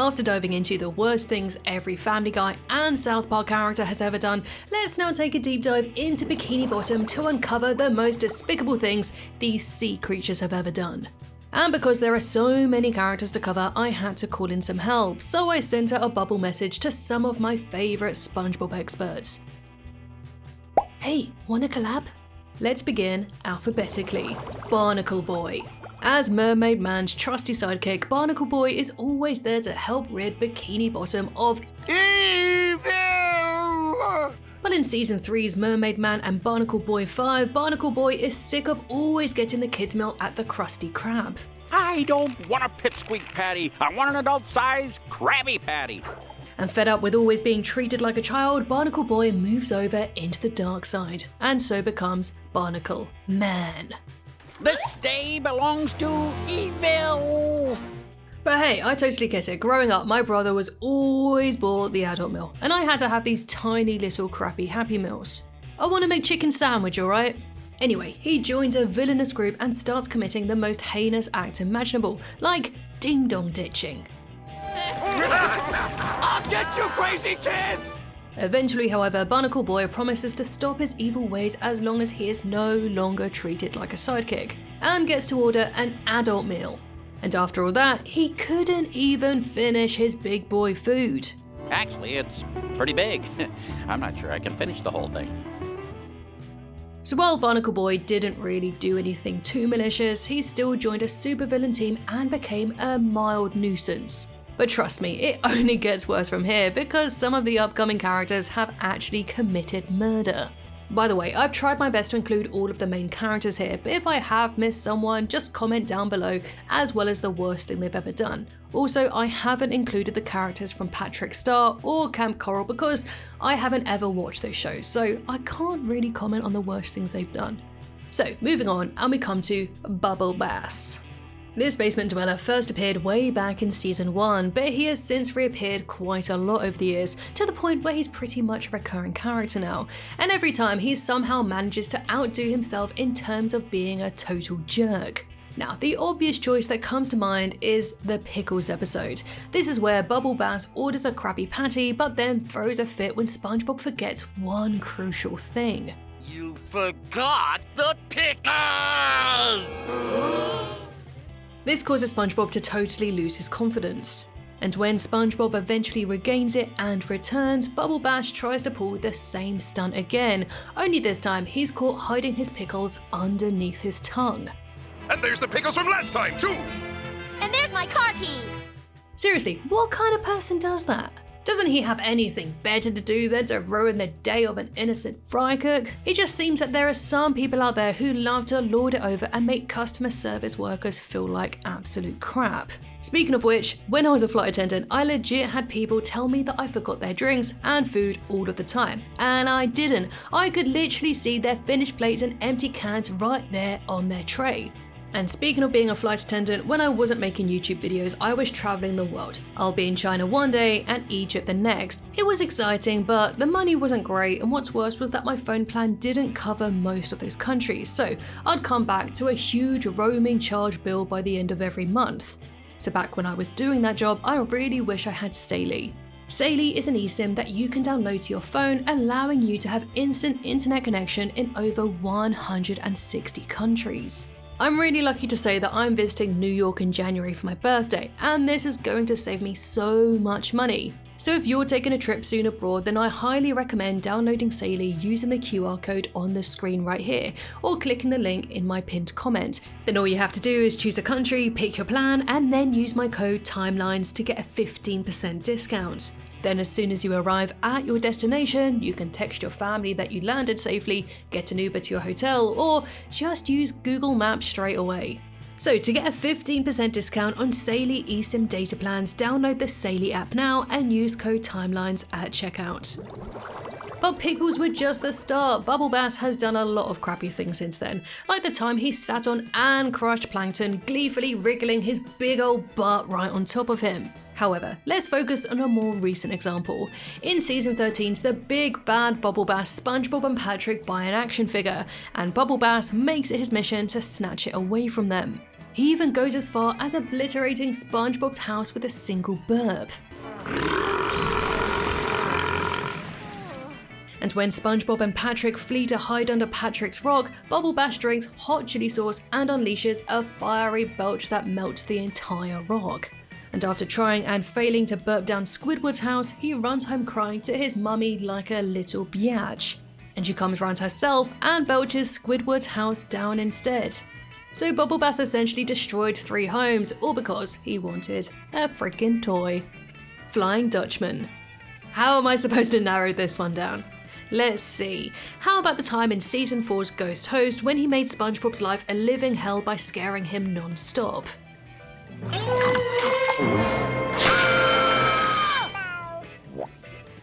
After diving into the worst things every Family Guy and South Park character has ever done, let's now take a deep dive into Bikini Bottom to uncover the most despicable things these sea creatures have ever done. And because there are so many characters to cover, I had to call in some help, so I sent out a bubble message to some of my favourite SpongeBob experts. Hey, wanna collab? Let's begin alphabetically. Barnacle Boy. As Mermaid Man's trusty sidekick, Barnacle Boy is always there to help rid Bikini Bottom of evil! But in Season 3's Mermaid Man and Barnacle Boy 5, Barnacle Boy is sick of always getting the kids' meal at the Krusty Krab. I don't want a pipsqueak patty, I want an adult-sized Krabby Patty. And fed up with always being treated like a child, Barnacle Boy moves over into the dark side, and so becomes Barnacle Man. This day belongs to evil! But hey, I totally get it. Growing up, my brother was always bought the adult meal, and I had to have these tiny little crappy Happy Meals. I want to make chicken sandwich, alright? Anyway, he joins a villainous group and starts committing the most heinous acts imaginable, like ding-dong ditching. I'll get you, crazy kids! Eventually, however, Barnacle Boy promises to stop his evil ways as long as he is no longer treated like a sidekick, and gets to order an adult meal. And after all that, he couldn't even finish his big boy food. Actually, it's pretty big. I'm not sure I can finish the whole thing. So while Barnacle Boy didn't really do anything too malicious, he still joined a supervillain team and became a mild nuisance. But trust me, it only gets worse from here because some of the upcoming characters have actually committed murder. By the way, I've tried my best to include all of the main characters here, but if I have missed someone, just comment down below, as well as the worst thing they've ever done. Also, I haven't included the characters from Patrick Star or Camp Coral because I haven't ever watched those shows, so I can't really comment on the worst things they've done. So, moving on, and we come to Bubble Bass. This basement dweller first appeared way back in Season 1, but he has since reappeared quite a lot over the years, to the point where he's pretty much a recurring character now, and every time he somehow manages to outdo himself in terms of being a total jerk. Now, the obvious choice that comes to mind is the Pickles episode. This is where Bubble Bass orders a Krabby Patty, but then throws a fit when SpongeBob forgets one crucial thing. You forgot the pickles! This causes SpongeBob to totally lose his confidence. And when SpongeBob eventually regains it and returns, Bubble Bass tries to pull the same stunt again, only this time he's caught hiding his pickles underneath his tongue. And there's the pickles from last time, too! And there's my car keys! Seriously, what kind of person does that? Doesn't he have anything better to do than to ruin the day of an innocent fry cook? It just seems that there are some people out there who love to lord it over and make customer service workers feel like absolute crap. Speaking of which, when I was a flight attendant, I legit had people tell me that I forgot their drinks and food all of the time. And I didn't. I could literally see their finished plates and empty cans right there on their tray. And speaking of being a flight attendant, when I wasn't making YouTube videos, I was traveling the world. I'll be in China one day and Egypt the next. It was exciting, but the money wasn't great, and what's worse was that my phone plan didn't cover most of those countries, so I'd come back to a huge roaming charge bill by the end of every month. So back when I was doing that job, I really wish I had Saily. Saily is an eSIM that you can download to your phone, allowing you to have instant internet connection in over 160 countries. I'm really lucky to say that I'm visiting New York in January for my birthday, and this is going to save me so much money. So if you're taking a trip soon abroad, then I highly recommend downloading Saily using the QR code on the screen right here, or clicking the link in my pinned comment. Then all you have to do is choose a country, pick your plan, and then use my code TIMELINES to get a 15% discount. Then as soon as you arrive at your destination, you can text your family that you landed safely, get an Uber to your hotel, or just use Google Maps straight away. So to get a 15% discount on Saily eSIM data plans, download the Saily app now and use code TIMELINES at checkout. But pickles were just the start. Bubble Bass has done a lot of crappy things since then, like the time he sat on and crushed Plankton, gleefully wriggling his big old butt right on top of him. However, let's focus on a more recent example. In Season 13's The Big Bad Bubble Bass, SpongeBob and Patrick buy an action figure, and Bubble Bass makes it his mission to snatch it away from them. He even goes as far as obliterating SpongeBob's house with a single burp. And when SpongeBob and Patrick flee to hide under Patrick's rock, Bubble Bash drinks hot chili sauce and unleashes a fiery belch that melts the entire rock. And after trying and failing to burp down Squidward's house, he runs home crying to his mummy like a little biatch. And she comes round herself and belches Squidward's house down instead. So Bubble Bass essentially destroyed 3 homes, all because he wanted a freaking toy. Flying Dutchman. How am I supposed to narrow this one down? Let's see. How about the time in Season 4's Ghost Host when he made SpongeBob's life a living hell by scaring him non-stop?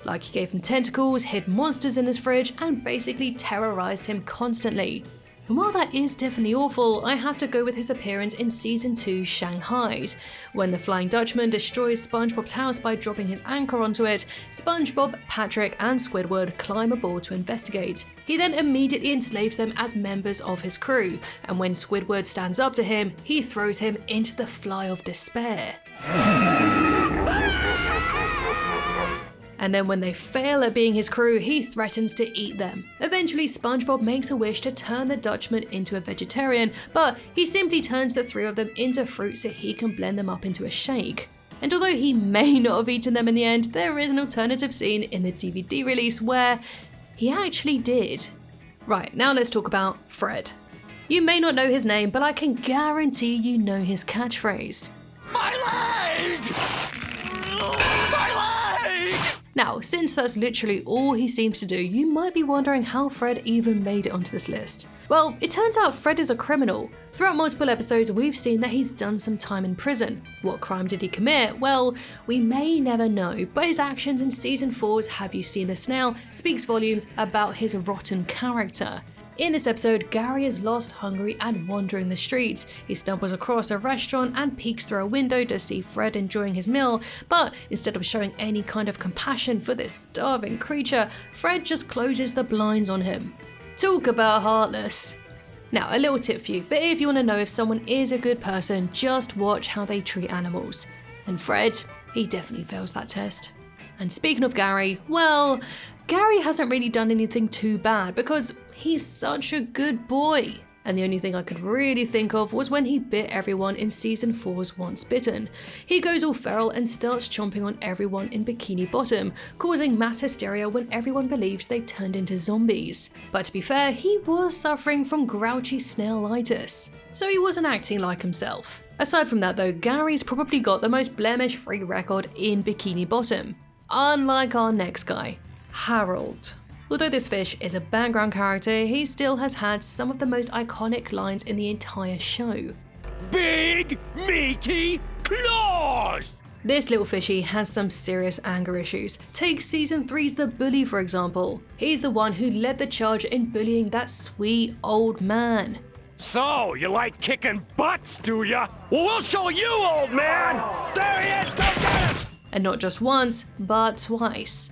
Like he gave him tentacles, hid monsters in his fridge, and basically terrorized him constantly. And while that is definitely awful, I have to go with his appearance in Season 2 Shanghai's. When the Flying Dutchman destroys SpongeBob's house by dropping his anchor onto it, SpongeBob, Patrick, and Squidward climb aboard to investigate. He then immediately enslaves them as members of his crew, and when Squidward stands up to him, he throws him into the Fly of Despair. And then when they fail at being his crew, he threatens to eat them. Eventually, SpongeBob makes a wish to turn the Dutchman into a vegetarian, but he simply turns the 3 of them into fruit so he can blend them up into a shake. And although he may not have eaten them in the end, there is an alternative scene in the DVD release where he actually did. Right, now let's talk about Fred. You may not know his name, but I can guarantee you know his catchphrase. My leg! My leg! Now, since that's literally all he seems to do, you might be wondering how Fred even made it onto this list. Well, it turns out Fred is a criminal. Throughout multiple episodes, we've seen that he's done some time in prison. What crime did he commit? Well, we may never know, but his actions in Season 4's Have You Seen the Snail speaks volumes about his rotten character. In this episode, Gary is lost, hungry, and wandering the streets. He stumbles across a restaurant and peeks through a window to see Fred enjoying his meal, but instead of showing any kind of compassion for this starving creature, Fred just closes the blinds on him. Talk about heartless. Now, a little tip for you, but if you want to know if someone is a good person, just watch how they treat animals. And Fred, he definitely fails that test. And speaking of Gary, well, Gary hasn't really done anything too bad because he's such a good boy. And the only thing I could really think of was when he bit everyone in Season 4's Once Bitten. He goes all feral and starts chomping on everyone in Bikini Bottom, causing mass hysteria when everyone believes they've turned into zombies. But to be fair, he was suffering from grouchy snailitis, so he wasn't acting like himself. Aside from that though, Gary's probably got the most blemish-free record in Bikini Bottom. Unlike our next guy, Harold. Although this fish is a background character, he still has had some of the most iconic lines in the entire show. Big, meaty claws! This little fishy has some serious anger issues. Take Season 3's The Bully for example. He's the one who led the charge in bullying that sweet old man. So, you like kicking butts, do ya? Well, we'll show you, old man! There he is! Go get him! And not just once, but twice.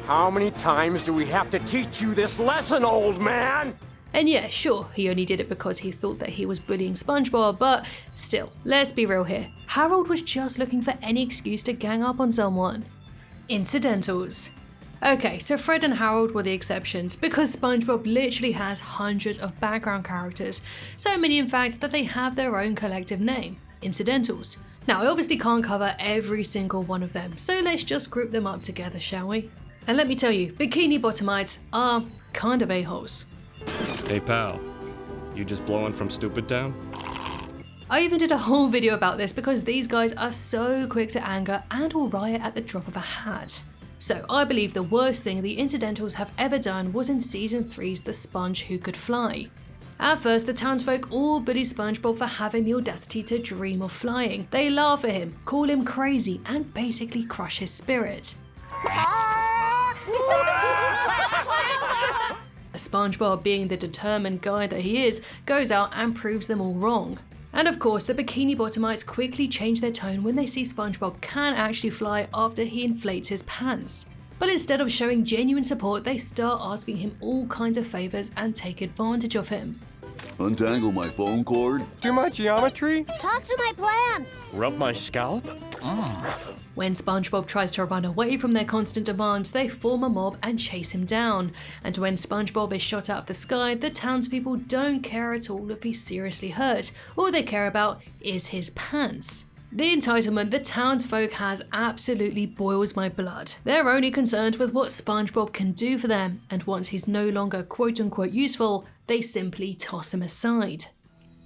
How many times do we have to teach you this lesson, old man? And yeah, sure, he only did it because he thought that he was bullying SpongeBob, but still, let's be real here. Harold was just looking for any excuse to gang up on someone. Incidentals. Okay, so Fred and Harold were the exceptions because SpongeBob literally has hundreds of background characters, so many in fact that they have their own collective name, Incidentals. Now, I obviously can't cover every single one of them, so let's just group them up together, shall we? And let me tell you, Bikini Bottomites are kind of a-holes. Hey pal, you just blowing from Stupid Town? I even did a whole video about this because these guys are so quick to anger and will riot at the drop of a hat. So I believe the worst thing the Incidentals have ever done was in Season 3's The Sponge Who Could Fly. At first, the townsfolk all bully SpongeBob for having the audacity to dream of flying. They laugh at him, call him crazy, and basically crush his spirit. SpongeBob, being the determined guy that he is, goes out and proves them all wrong. And of course, the Bikini Bottomites quickly change their tone when they see SpongeBob can actually fly after he inflates his pants. But instead of showing genuine support, they start asking him all kinds of favors and take advantage of him. Untangle my phone cord? Do my geometry? Talk to my plants. Rub my scalp? When SpongeBob tries to run away from their constant demands, they form a mob and chase him down. And when SpongeBob is shot out of the sky, the townspeople don't care at all if he's seriously hurt. All they care about is his pants. The entitlement the townsfolk has absolutely boils my blood. They're only concerned with what SpongeBob can do for them, and once he's no longer quote-unquote useful, they simply toss him aside.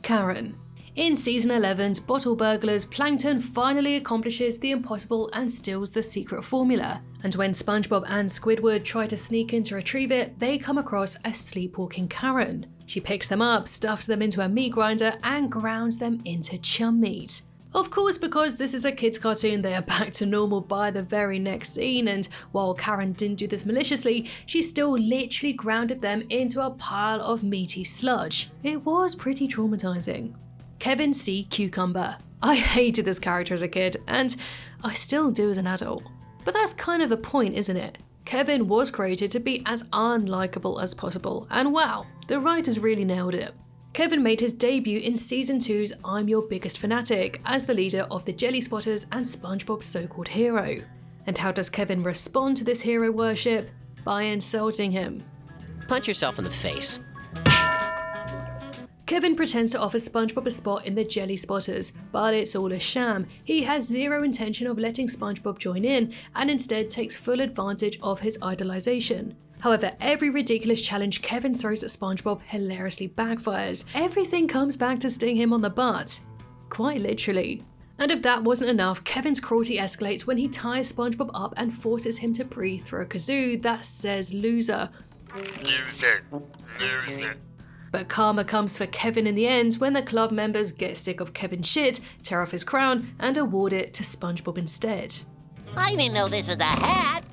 Karen. In Season 11's Bottle Burglars, Plankton finally accomplishes the impossible and steals the secret formula. And when SpongeBob and Squidward try to sneak in to retrieve it, they come across a sleepwalking Karen. She picks them up, stuffs them into a meat grinder, and grounds them into chum meat. Of course, because this is a kids' cartoon, they are back to normal by the very next scene, and while Karen didn't do this maliciously, she still literally grounded them into a pile of meaty sludge. It was pretty traumatizing. Kevin C. Cucumber. I hated this character as a kid, and I still do as an adult. But that's kind of the point, isn't it? Kevin was created to be as unlikable as possible, and wow, the writers really nailed it. Kevin made his debut in Season 2's I'm Your Biggest Fanatic as the leader of the Jelly Spotters and SpongeBob's so-called hero. And how does Kevin respond to this hero worship? By insulting him. Punch yourself in the face. Kevin pretends to offer SpongeBob a spot in the Jelly Spotters, but it's all a sham. He has zero intention of letting SpongeBob join in, and instead takes full advantage of his idolization. However, every ridiculous challenge Kevin throws at SpongeBob hilariously backfires. Everything comes back to sting him on the butt. Quite literally. And if that wasn't enough, Kevin's cruelty escalates when he ties SpongeBob up and forces him to breathe through a kazoo that says loser. Loser. Loser. But karma comes for Kevin in the end when the club members get sick of Kevin's shit, tear off his crown, and award it to SpongeBob instead. I didn't know this was a hat.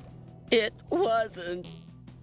It wasn't.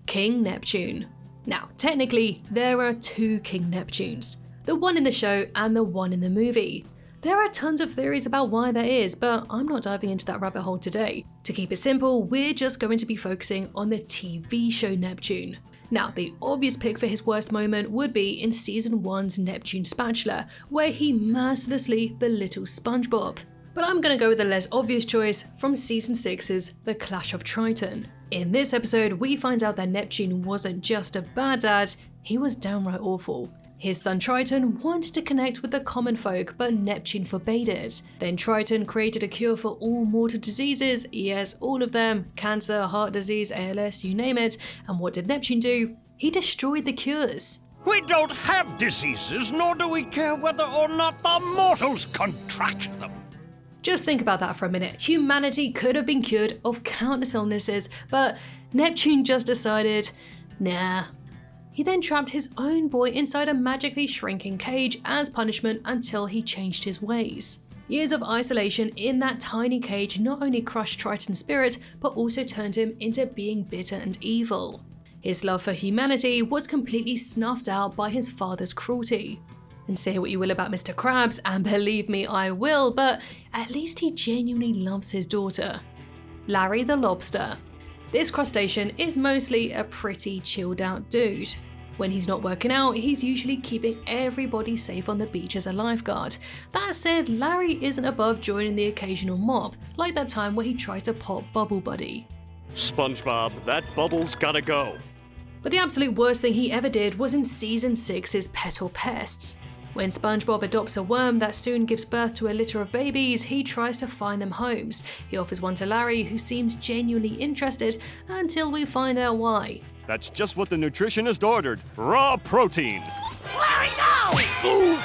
King Neptune. Now, technically, there are two King Neptunes. The one in the show and the one in the movie. There are tons of theories about why that is, but I'm not diving into that rabbit hole today. To keep it simple, we're just going to be focusing on the TV show Neptune. Now, the obvious pick for his worst moment would be in Season 1's Neptune Spatula, where he mercilessly belittles SpongeBob. But I'm gonna go with the less obvious choice from Season 6's The Clash of Triton. In this episode, we find out that Neptune wasn't just a bad dad, he was downright awful. His son Triton wanted to connect with the common folk, but Neptune forbade it. Then Triton created a cure for all mortal diseases, yes, all of them, cancer, heart disease, ALS, you name it. And what did Neptune do? He destroyed the cures. We don't have diseases, nor do we care whether or not the mortals contract them. Just think about that for a minute. Humanity could have been cured of countless illnesses, but Neptune just decided, nah. He then trapped his own boy inside a magically shrinking cage as punishment until he changed his ways. Years of isolation in that tiny cage not only crushed Triton's spirit, but also turned him into being bitter and evil. His love for humanity was completely snuffed out by his father's cruelty. And say what you will about Mr. Krabs, and believe me, I will, but at least he genuinely loves his daughter. Larry the Lobster. This crustacean is mostly a pretty chilled out dude. When he's not working out, he's usually keeping everybody safe on the beach as a lifeguard. That said, Larry isn't above joining the occasional mob, like that time where he tried to pop Bubble Buddy. SpongeBob, that bubble's gotta go. But the absolute worst thing he ever did was in Season 6's Petal Pests. When SpongeBob adopts a worm that soon gives birth to a litter of babies, he tries to find them homes. He offers one to Larry, who seems genuinely interested, until we find out why. That's just what the nutritionist ordered. Raw protein. Larry, no!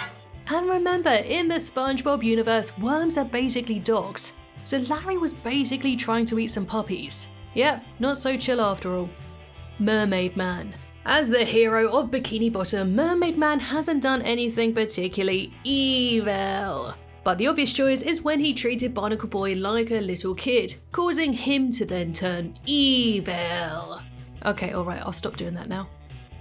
And remember, in the SpongeBob universe, worms are basically dogs. So Larry was basically trying to eat some puppies. Yep, not so chill after all. Mermaid Man. As the hero of Bikini Bottom, Mermaid Man hasn't done anything particularly evil. But the obvious choice is when he treated Barnacle Boy like a little kid, causing him to then turn evil. Okay, alright, I'll stop doing that now.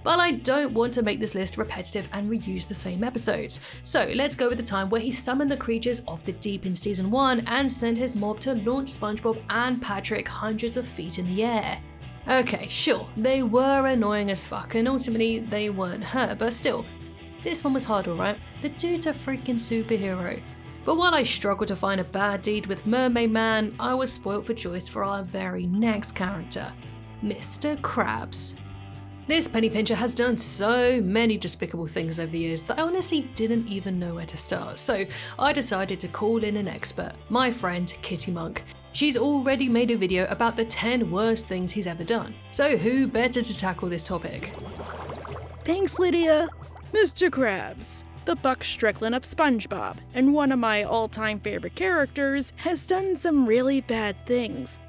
But I don't want to make this list repetitive and reuse the same episodes. So let's go with the time where he summoned the creatures of the deep in Season 1 and sent his mob to launch SpongeBob and Patrick hundreds of feet in the air. Okay, sure, they were annoying as fuck and ultimately they weren't hurt, but still, This one was hard, alright? The dude's a freaking superhero. But while I struggled to find a bad deed with Mermaid Man, I was spoilt for choice for our very next character, Mr. Krabs. This penny pincher has done so many despicable things over the years that I honestly didn't even know where to start, so I decided to call in an expert, my friend Kitty Monk. She's already made a video about the 10 worst things he's ever done, so who better to tackle this topic? Thanks, Lydia. Mr. Krabs, the Buck Strickland of SpongeBob, and one of my all-time favorite characters, has done some really bad things.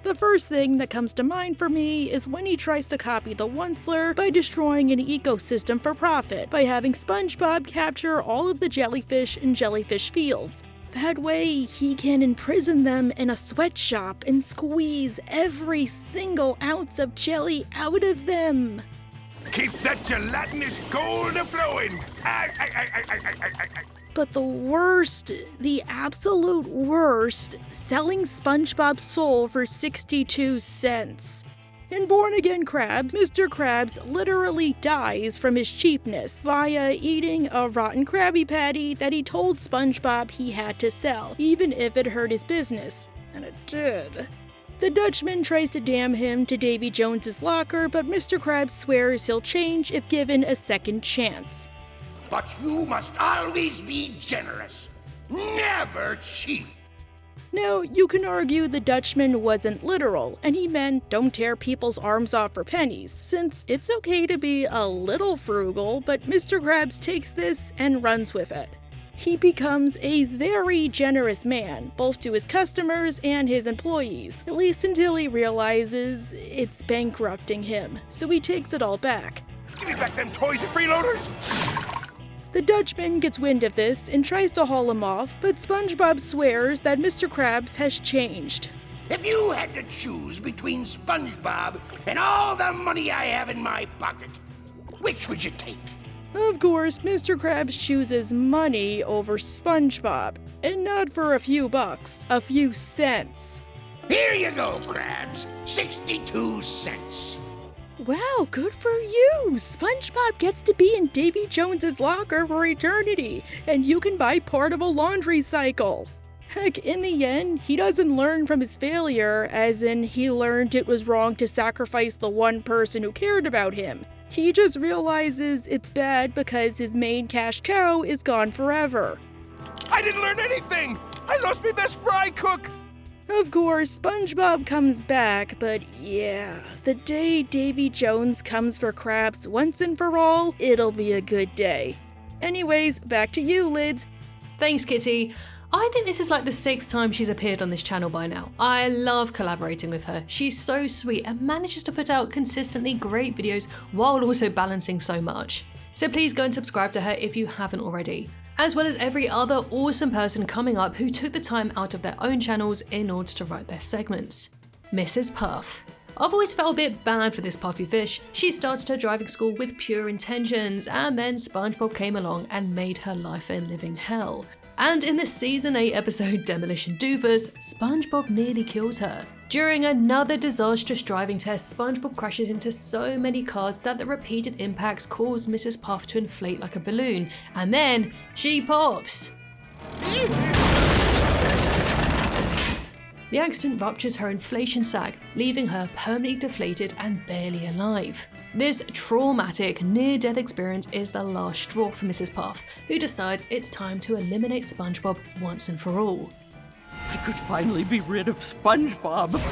The first thing that comes to mind for me is when he tries to copy the Onceler by destroying an ecosystem for profit by having SpongeBob capture all of the jellyfish in jellyfish fields. That way, he can imprison them in a sweatshop and squeeze every single ounce of jelly out of them. Keep that gelatinous gold a-flowing! But the worst, the absolute worst, selling SpongeBob's soul for 62 cents. In Born Again Krabs, Mr. Krabs literally dies from his cheapness via eating a rotten Krabby Patty that he told SpongeBob he had to sell, even if it hurt his business. And it did. The Dutchman tries to damn him to Davy Jones's locker, but Mr. Krabs swears he'll change if given a second chance. But you must always be generous, never cheap. Now, you can argue the Dutchman wasn't literal, and he meant don't tear people's arms off for pennies, since it's okay to be a little frugal, but Mr. Krabs takes this and runs with it. He becomes a very generous man, both to his customers and his employees, at least until he realizes it's bankrupting him, so he takes it all back. Give me back them toys and freeloaders! The Dutchman gets wind of this and tries to haul him off, but SpongeBob swears that Mr. Krabs has changed. If you had to choose between SpongeBob and all the money I have in my pocket, which would you take? Of course, Mr. Krabs chooses money over SpongeBob, and not for a few bucks, a few cents. Here you go, Krabs, 62 cents. Wow, good for you! SpongeBob gets to be in Davy Jones's locker for eternity, and you can buy part of a laundry cycle. Heck, in the end, he doesn't learn from his failure, as in he learned it was wrong to sacrifice the one person who cared about him. He just realizes it's bad because his main cash cow is gone forever. I didn't learn anything! I lost my best fry cook! Of course, SpongeBob comes back, but yeah, the day Davy Jones comes for Krabs once and for all, it'll be a good day. Anyways, back to you, Lids. Thanks, Kitty. I think this is like the 6th time she's appeared on this channel by now. I love collaborating with her. She's so sweet and manages to put out consistently great videos while also balancing so much. So please go and subscribe to her if you haven't already, as well as every other awesome person coming up who took the time out of their own channels in order to write their segments. Mrs. Puff. I've always felt a bit bad for this puffy fish. She started her driving school with pure intentions, and then SpongeBob came along and made her life a living hell. And in the season 8 episode Demolition Doofus, SpongeBob nearly kills her. During another disastrous driving test, SpongeBob crashes into so many cars that the repeated impacts cause Mrs. Puff to inflate like a balloon, and then she pops. The accident ruptures her inflation sac, leaving her permanently deflated and barely alive. This traumatic near-death experience is the last straw for Mrs. Puff, who decides it's time to eliminate SpongeBob once and for all. I could finally be rid of SpongeBob.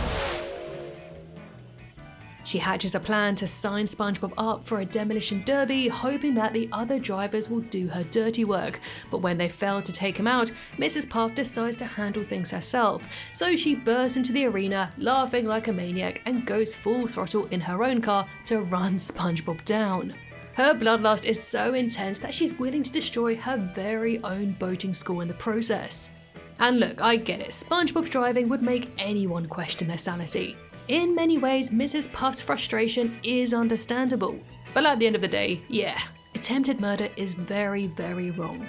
She hatches a plan to sign SpongeBob up for a demolition derby, hoping that the other drivers will do her dirty work. But when they fail to take him out, Mrs. Puff decides to handle things herself. So she bursts into the arena, laughing like a maniac, and goes full throttle in her own car to run SpongeBob down. Her bloodlust is so intense that she's willing to destroy her very own boating school in the process. And look, I get it, SpongeBob's driving would make anyone question their sanity. In many ways, Mrs. Puff's frustration is understandable. But at the end of the day, yeah, attempted murder is very, very wrong.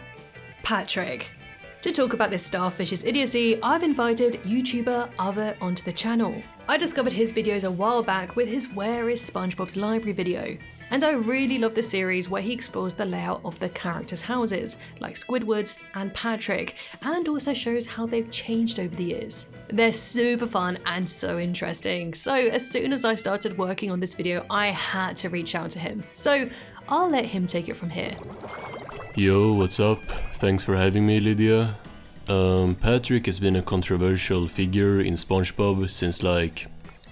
Patrick. To talk about this starfish's idiocy, I've invited YouTuber Other onto the channel. I discovered his videos a while back with his Where is SpongeBob's Library video. And I really love the series where he explores the layout of the characters' houses, like Squidward's and Patrick, and also shows how they've changed over the years. They're super fun and so interesting, so as soon as I started working on this video, I had to reach out to him. So I'll let him take it from here. Yo, what's up? Thanks for having me, Lydia. Patrick has been a controversial figure in SpongeBob since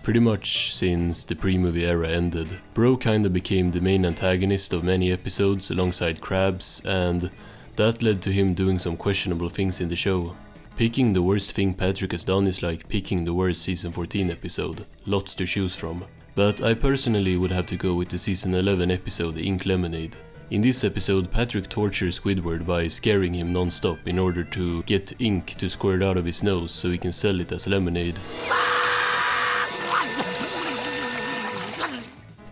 pretty much since the pre-movie era ended. Bro kinda became the main antagonist of many episodes alongside Krabs, and that led to him doing some questionable things in the show. Picking the worst thing Patrick has done is like picking the worst season 14 episode. Lots to choose from. But I personally would have to go with the season 11 episode Ink Lemonade. In this episode, Patrick tortures Squidward by scaring him non-stop in order to get ink to squirt out of his nose so he can sell it as lemonade.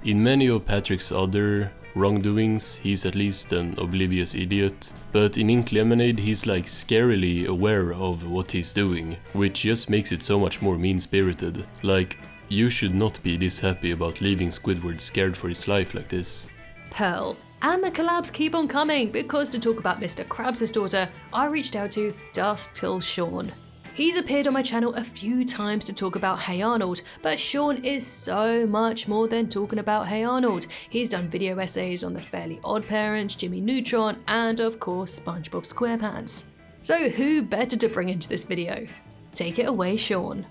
In many of Patrick's other wrongdoings, he's at least an oblivious idiot, but in Ink Lemonade he's scarily aware of what he's doing, which just makes it so much more mean-spirited. You should not be this happy about leaving Squidward scared for his life like this. Pearl. And the collabs keep on coming, because to talk about Mr. Krabs' daughter, I reached out to Dusk Till Sean. He's appeared on my channel a few times to talk about Hey Arnold, but Sean is so much more than talking about Hey Arnold. He's done video essays on the Fairly Odd Parents, Jimmy Neutron, and of course SpongeBob SquarePants. So who better to bring into this video? Take it away, Sean.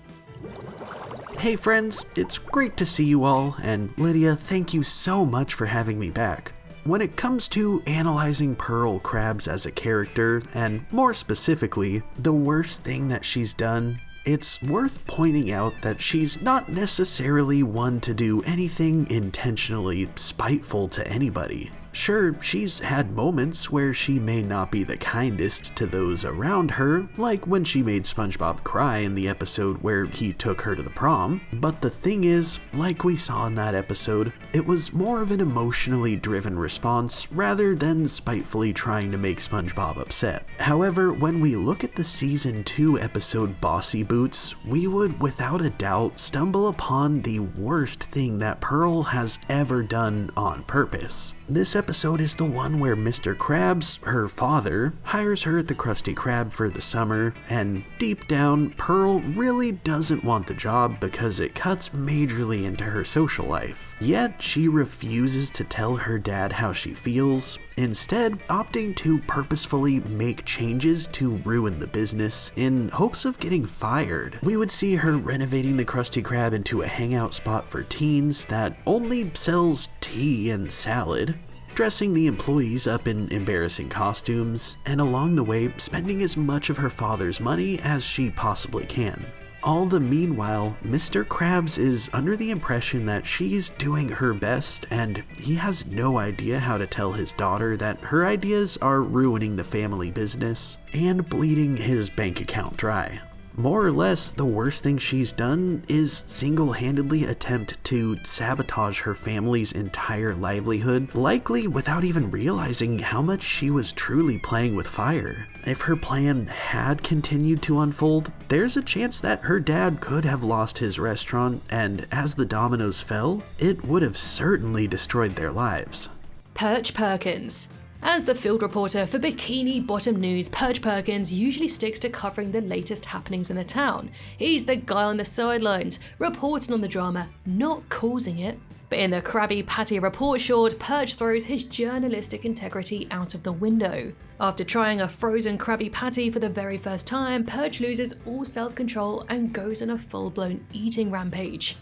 Hey friends, it's great to see you all, and Lydia, thank you so much for having me back. When it comes to analyzing Pearl Krabs as a character, and more specifically, the worst thing that she's done, it's worth pointing out that she's not necessarily one to do anything intentionally spiteful to anybody. Sure, she's had moments where she may not be the kindest to those around her, like when she made SpongeBob cry in the episode where he took her to the prom, but the thing is, like we saw in that episode, it was more of an emotionally driven response rather than spitefully trying to make SpongeBob upset. However, when we look at the season 2 episode Bossy Boots, we would without a doubt stumble upon the worst thing that Pearl has ever done on purpose. This episode is the one where Mr. Krabs, her father, hires her at the Krusty Krab for the summer, and deep down, Pearl really doesn't want the job because it cuts majorly into her social life. Yet, she refuses to tell her dad how she feels, instead opting to purposefully make changes to ruin the business in hopes of getting fired. We would see her renovating the Krusty Krab into a hangout spot for teens that only sells tea and salad, dressing the employees up in embarrassing costumes, and along the way spending as much of her father's money as she possibly can. All the meanwhile, Mr. Krabs is under the impression that she's doing her best, and he has no idea how to tell his daughter that her ideas are ruining the family business and bleeding his bank account dry. More or less, the worst thing she's done is single-handedly attempt to sabotage her family's entire livelihood, likely without even realizing how much she was truly playing with fire. If her plan had continued to unfold, there's a chance that her dad could have lost his restaurant, and as the dominoes fell, it would have certainly destroyed their lives. Perch Perkins. As the field reporter for Bikini Bottom News, Perch Perkins usually sticks to covering the latest happenings in the town. He's the guy on the sidelines, reporting on the drama, not causing it. But in the Krabby Patty report short, Perch throws his journalistic integrity out of the window. After trying a frozen Krabby Patty for the very first time, Perch loses all self-control and goes on a full-blown eating rampage.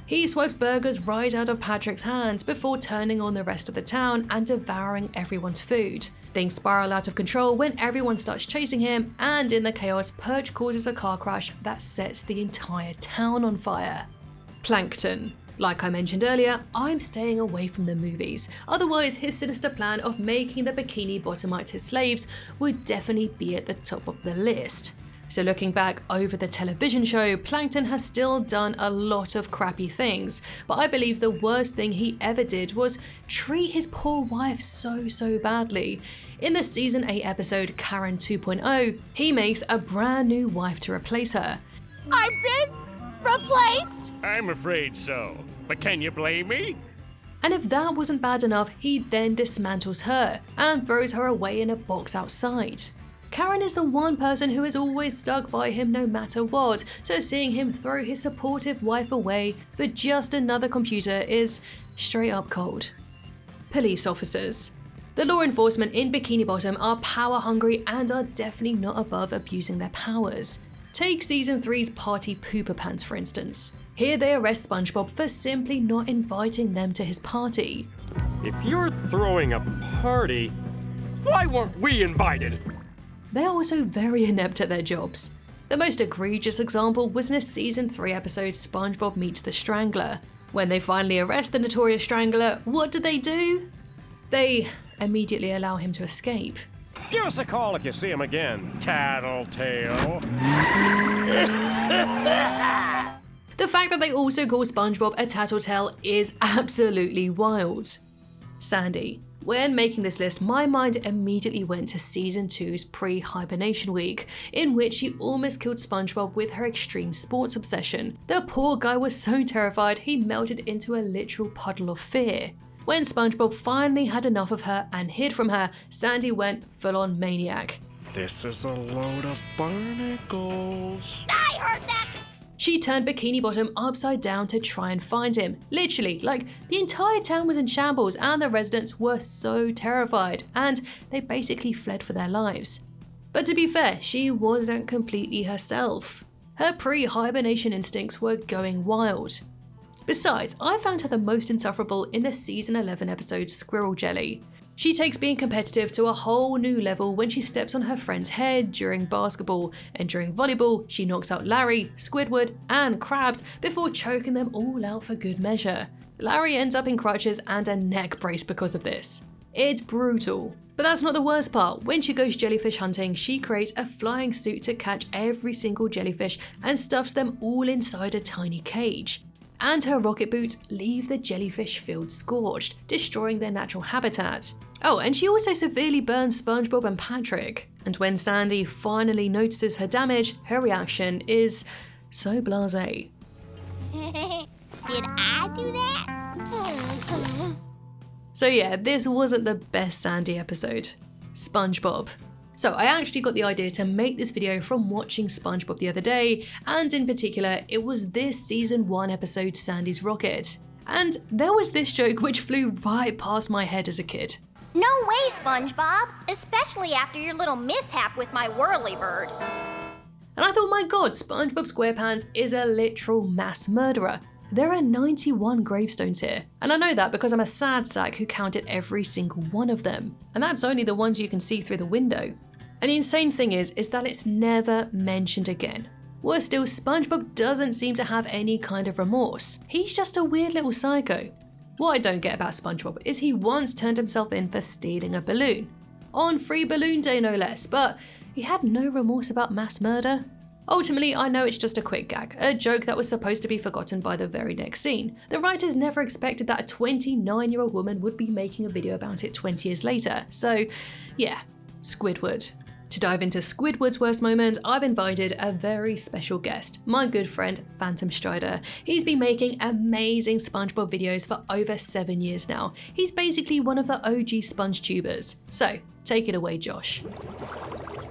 He swipes burgers right out of Patrick's hands before turning on the rest of the town and devouring everyone's food. Things spiral out of control when everyone starts chasing him, and in the chaos, Perch causes a car crash that sets the entire town on fire. Plankton. Like I mentioned earlier, I'm staying away from the movies, otherwise his sinister plan of making the Bikini Bottomites his slaves would definitely be at the top of the list. So looking back over the television show, Plankton has still done a lot of crappy things, but I believe the worst thing he ever did was treat his poor wife so badly. In the season 8 episode Karen 2.0, he makes a brand new wife to replace her. I've been replaced! I'm afraid so. But can you blame me? And if that wasn't bad enough, he then dismantles her and throws her away in a box outside. Karen is the one person who is always stuck by him no matter what, so seeing him throw his supportive wife away for just another computer is straight up cold. Police officers. The law enforcement in Bikini Bottom are power hungry and are definitely not above abusing their powers. Take season 3's Party Pooper Pants for instance. Here they arrest SpongeBob for simply not inviting them to his party. If you're throwing a party, why weren't we invited? They are also very inept at their jobs. The most egregious example was in a season 3 episode SpongeBob Meets the Strangler. When they finally arrest the notorious Strangler, what do? They immediately allow him to escape. Give us a call if you see him again, Tattletale. The fact that they also call SpongeBob a tattletale is absolutely wild. Sandy. When making this list, my mind immediately went to season 2's pre-hibernation week, in which she almost killed SpongeBob with her extreme sports obsession. The poor guy was so terrified he melted into a literal puddle of fear. When SpongeBob finally had enough of her and hid from her, Sandy went full-on maniac. This is a load of barnacles. I heard that! She turned Bikini Bottom upside down to try and find him. Literally, like, the entire town was in shambles and the residents were so terrified, and they basically fled for their lives. But to be fair, she wasn't completely herself. Her pre-hibernation instincts were going wild. Besides, I found her the most insufferable in the season 11 episode Squirrel Jelly. She takes being competitive to a whole new level when she steps on her friend's head during basketball, and during volleyball, she knocks out Larry, Squidward, and Krabs before choking them all out for good measure. Larry ends up in crutches and a neck brace because of this. It's brutal. But that's not the worst part. When she goes jellyfish hunting, she creates a flying suit to catch every single jellyfish and stuffs them all inside a tiny cage. And her rocket boots leave the jellyfish field scorched, destroying their natural habitat. Oh, and she also severely burns SpongeBob and Patrick. And when Sandy finally notices her damage, her reaction is so blasé. Did I do that? So yeah, this wasn't the best Sandy episode. SpongeBob. So I actually got the idea to make this video from watching SpongeBob the other day, and in particular, it was this season 1 episode, Sandy's Rocket. And there was this joke which flew right past my head as a kid. No way, SpongeBob! Especially after your little mishap with my whirlybird. And I thought, my god, SpongeBob SquarePants is a literal mass murderer. There are 91 gravestones here, and I know that because I'm a sad sack who counted every single one of them. And that's only the ones you can see through the window. And the insane thing is that it's never mentioned again. Worse still, SpongeBob doesn't seem to have any kind of remorse. He's just a weird little psycho. What I don't get about SpongeBob is he once turned himself in for stealing a balloon. On Free Balloon Day no less, but he had no remorse about mass murder. Ultimately, I know it's just a quick gag, a joke that was supposed to be forgotten by the very next scene. The writers never expected that a 29-year-old woman would be making a video about it 20 years later. So yeah, Squidward. To dive into Squidward's worst moment, I've invited a very special guest, my good friend Phantom Strider. He's been making amazing SpongeBob videos for over 7 years now. He's basically one of the OG sponge tubers. So, take it away, Josh.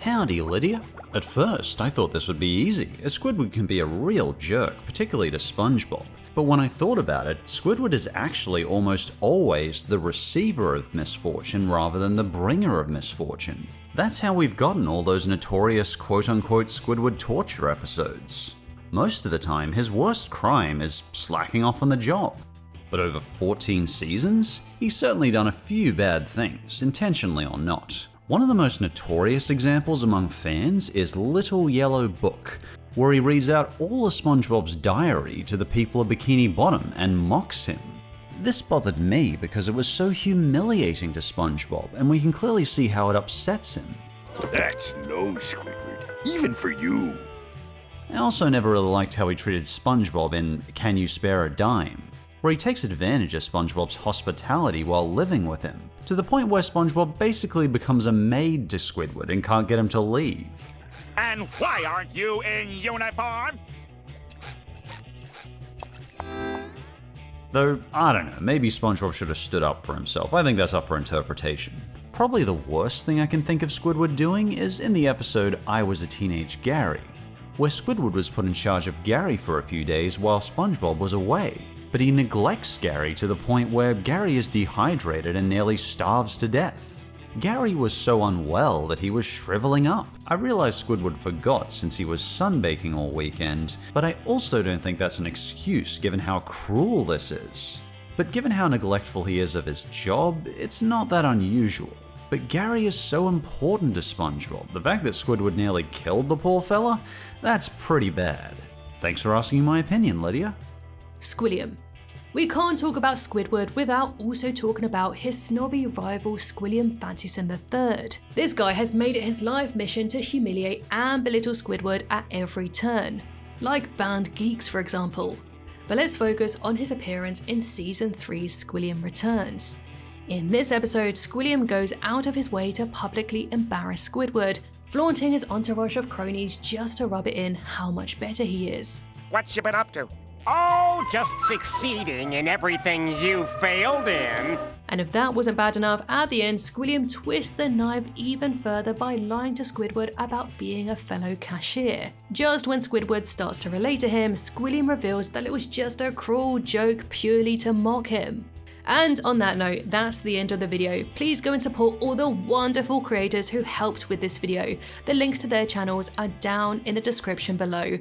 Howdy, Lydia. At first, I thought this would be easy, as Squidward can be a real jerk, particularly to SpongeBob. But when I thought about it, Squidward is actually almost always the receiver of misfortune rather than the bringer of misfortune. That's how we've gotten all those notorious quote-unquote Squidward torture episodes. Most of the time, his worst crime is slacking off on the job. But over 14 seasons, he's certainly done a few bad things, intentionally or not. One of the most notorious examples among fans is Little Yellow Book, where he reads out all of SpongeBob's diary to the people of Bikini Bottom and mocks him. This bothered me because it was so humiliating to SpongeBob, and we can clearly see how it upsets him. That's low, Squidward. Even for you. I also never really liked how he treated SpongeBob in Can You Spare a Dime, where he takes advantage of SpongeBob's hospitality while living with him, to the point where SpongeBob basically becomes a maid to Squidward and can't get him to leave. And why aren't you in uniform? Though, I don't know, maybe SpongeBob should have stood up for himself. I think that's up for interpretation. Probably the worst thing I can think of Squidward doing is in the episode I Was a Teenage Gary, where Squidward was put in charge of Gary for a few days while SpongeBob was away. But he neglects Gary to the point where Gary is dehydrated and nearly starves to death. Gary was so unwell that he was shriveling up. I realize Squidward forgot since he was sunbaking all weekend, but I also don't think that's an excuse given how cruel this is. But given how neglectful he is of his job, it's not that unusual. But Gary is so important to SpongeBob. The fact that Squidward nearly killed the poor fella? That's pretty bad. Thanks for asking my opinion, Lydia. Squilliam. We can't talk about Squidward without also talking about his snobby rival Squilliam Fancyson III. This guy has made it his life mission to humiliate and belittle Squidward at every turn, like banned geeks for example. But let's focus on his appearance in Season 3's Squilliam Returns. In this episode, Squilliam goes out of his way to publicly embarrass Squidward, flaunting his entourage of cronies just to rub it in how much better he is. What you been up to? Oh, just succeeding in everything you failed in. And if that wasn't bad enough, at the end, Squilliam twists the knife even further by lying to Squidward about being a fellow cashier. Just when Squidward starts to relate to him, Squilliam reveals that it was just a cruel joke purely to mock him. And on that note, that's the end of the video. Please go and support all the wonderful creators who helped with this video. The links to their channels are down in the description below.